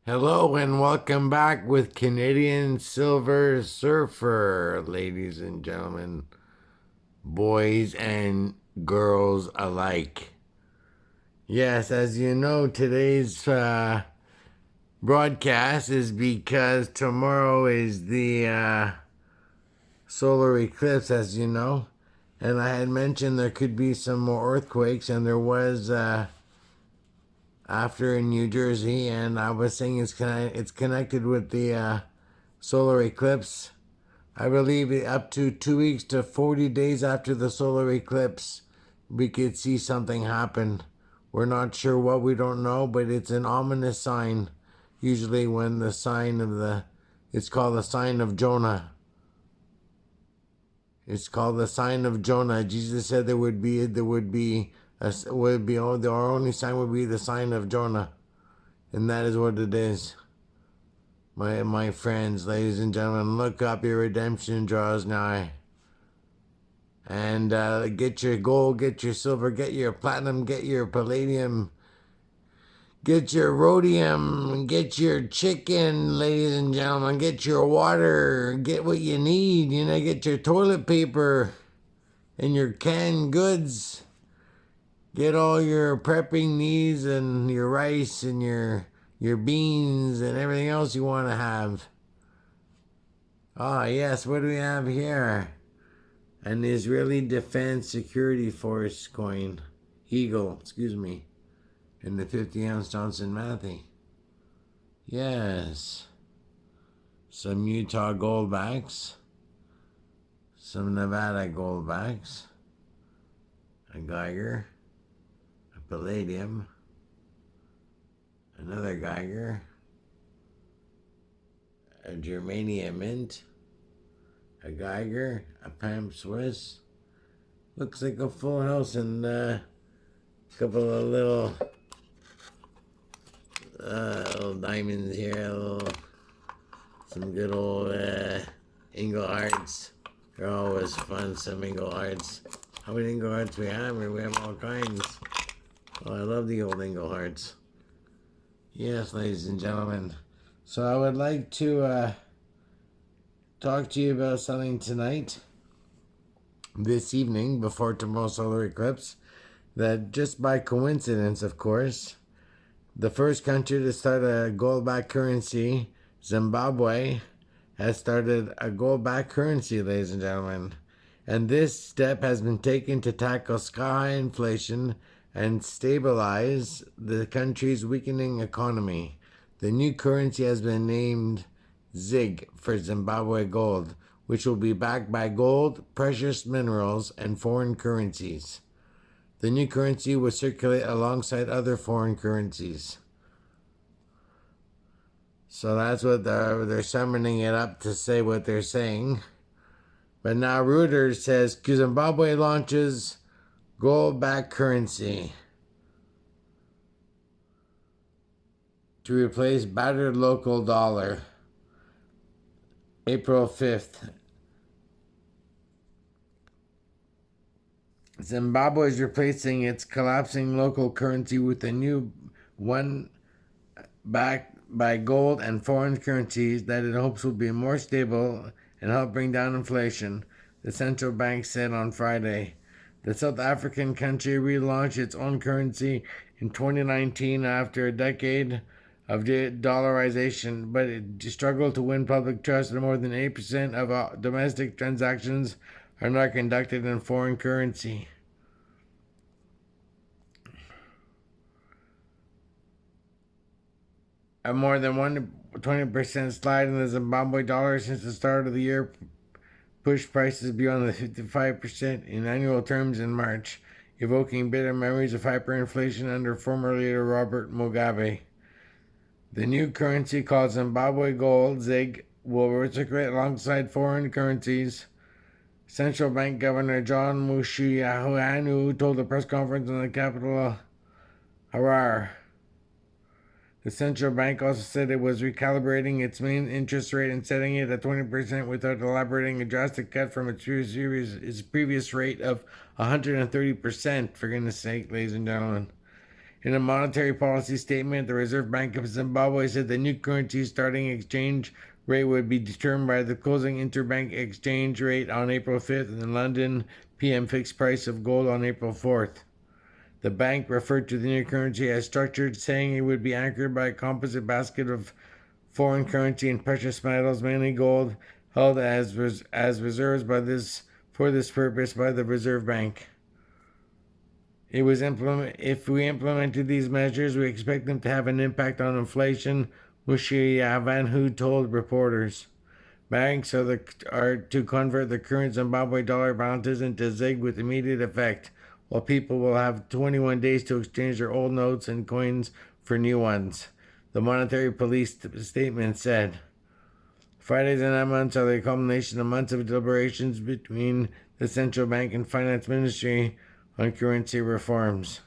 Hello and welcome back with Canadian Silver Surfer, ladies and gentlemen, boys and girls alike. Yes, as you know, today's broadcast is because tomorrow is the solar eclipse, as you know. And I had mentioned there could be some more earthquakes, and there was after in New Jersey, and I was saying it's connected with the solar eclipse. I believe up to 2 weeks to 40 days after the solar eclipse, we could see something happen. We're not sure what, we don't know, but it's an ominous sign. Usually, when the sign of it's called the sign of Jonah. It's called the sign of Jonah. Jesus said there would be our only sign would be the sign of Jonah, and that is what it is. My friends, ladies and gentlemen, look up, your redemption draws nigh. And get your gold, get your silver, get your platinum, get your palladium, get your rhodium, get your chicken, ladies and gentlemen, get your water, get what you need, get your toilet paper and your canned goods. Get all your prepping needs and your rice and your beans and everything else you want to have. Ah, yes, what do we have here? An Israeli Defense Security Force coin. Eagle, excuse me. In the 50-ounce Johnson Matthey. Yes. Some Utah goldbacks. Some Nevada goldbacks. A Geiger. A palladium. Another Geiger. A Germania mint. A Geiger, a Pam Swiss. Looks like a full house, and a couple of little diamonds here, some good old Ingle Hearts. They're always fun, some Ingle Hearts. How many Ingle Hearts we have? We have all kinds. Oh, I love the old Ingle Hearts. Yes, ladies and gentlemen. So I would like to talk to you about something tonight, this evening, before tomorrow's solar eclipse, that just by coincidence, of course, the first country to start a gold-backed currency, Zimbabwe, has started a gold-backed currency, ladies and gentlemen. And this step has been taken to tackle sky-high inflation and stabilize the country's weakening economy. The new currency has been named ZIG for Zimbabwe Gold, which will be backed by gold, precious minerals, and foreign currencies. The new currency will circulate alongside other foreign currencies. So that's what they're summoning it up to say what they're saying. But now Reuters says Zimbabwe launches gold-backed currency to replace battered local dollar. April 5th. Zimbabwe is replacing its collapsing local currency with a new one backed by gold and foreign currencies that it hopes will be more stable and help bring down inflation, the central bank said on Friday. The South African country relaunched its own currency in 2019 after a decade of dollarization, but it struggled to win public trust, and more than 8% of domestic transactions are not conducted in foreign currency. A more than 20% slide in the Zimbabwe dollar since the start of the year pushed prices beyond the 55% in annual terms in March, evoking bitter memories of hyperinflation under former leader Robert Mugabe. The new currency, called Zimbabwe Gold, ZIG, will circulate alongside foreign currencies. Central Bank Governor John Mushiahuanu told a press conference in the capital, Harare. The central bank also said it was recalibrating its main interest rate and setting it at 20% without elaborating a drastic cut from its previous rate of 130%, for goodness sake, ladies and gentlemen. In a monetary policy statement, the Reserve Bank of Zimbabwe said the new currency starting exchange rate would be determined by the closing interbank exchange rate on April 5th and the London PM fixed price of gold on April 4th. The bank referred to the new currency as structured, saying it would be anchored by a composite basket of foreign currency and precious metals, mainly gold, held as reserves for this purpose by the Reserve Bank. If we implemented these measures, we expect them to have an impact on inflation, Mushiyavanhu told reporters. Banks are to convert the current Zimbabwe dollar balances into ZIG with immediate effect, while people will have 21 days to exchange their old notes and coins for new ones, the monetary police statement said. Fridays and 9 months are the culmination of months of deliberations between the central bank and finance ministry on currency reforms.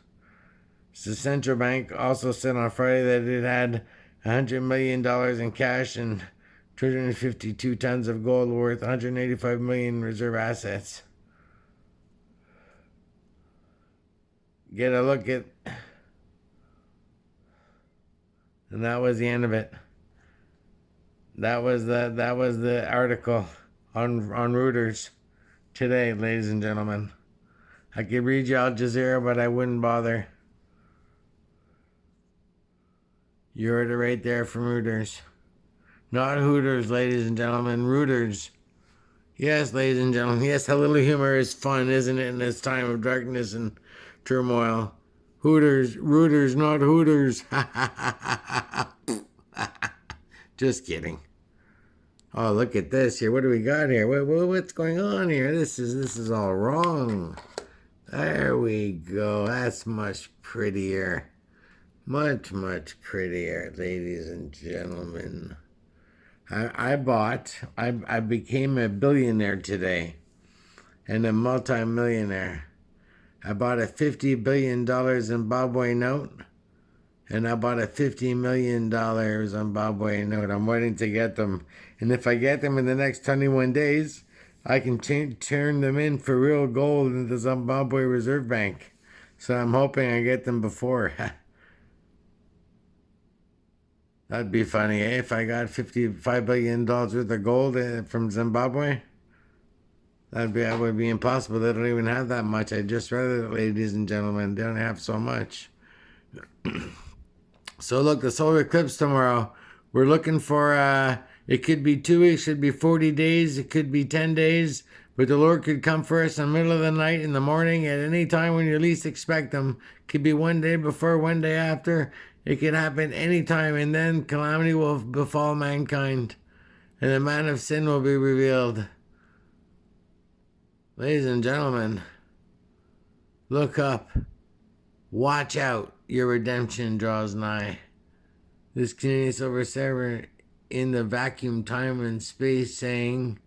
The central bank also said on Friday that it had $100 million in cash and 252 tons of gold worth $185 million in reserve assets. Get a look at, and that was the end of it. That was the article on Reuters today, ladies and gentlemen. I could read you Al Jazeera, but I wouldn't bother. You heard it right there from Reuters. Not Hooters, ladies and gentlemen. Reuters. Yes, ladies and gentlemen. Yes, a little humor is fun, isn't it, in this time of darkness and turmoil? Hooters, Reuters, not Hooters. Just kidding. Oh, look at this here. What do we got here? What's going on here? This is all wrong. There we go. That's much prettier. Much, much prettier, ladies and gentlemen. I became a billionaire today and a multi-millionaire. I bought a $50 billion Zimbabwe note, and I bought a $50 million Zimbabwe note. I'm waiting to get them. And if I get them in the next 21 days, I can turn them in for real gold in the Zimbabwe Reserve Bank. So I'm hoping I get them before. That'd be funny, eh? If I got $55 billion worth of gold from Zimbabwe. That would be impossible. They don't even have that much. I just read it, ladies and gentlemen. They don't have so much. So look, the solar eclipse tomorrow. We're looking for, it could be 2 weeks, it could be 40 days, it could be 10 days. But the Lord could come for us in the middle of the night, in the morning, at any time when you least expect Him. Could be one day before, one day after. It could happen any time, and then calamity will befall mankind, and the man of sin will be revealed. Ladies and gentlemen, look up. Watch out. Your redemption draws nigh. This Canadian Silver Surfer in the vacuum, time, and space saying,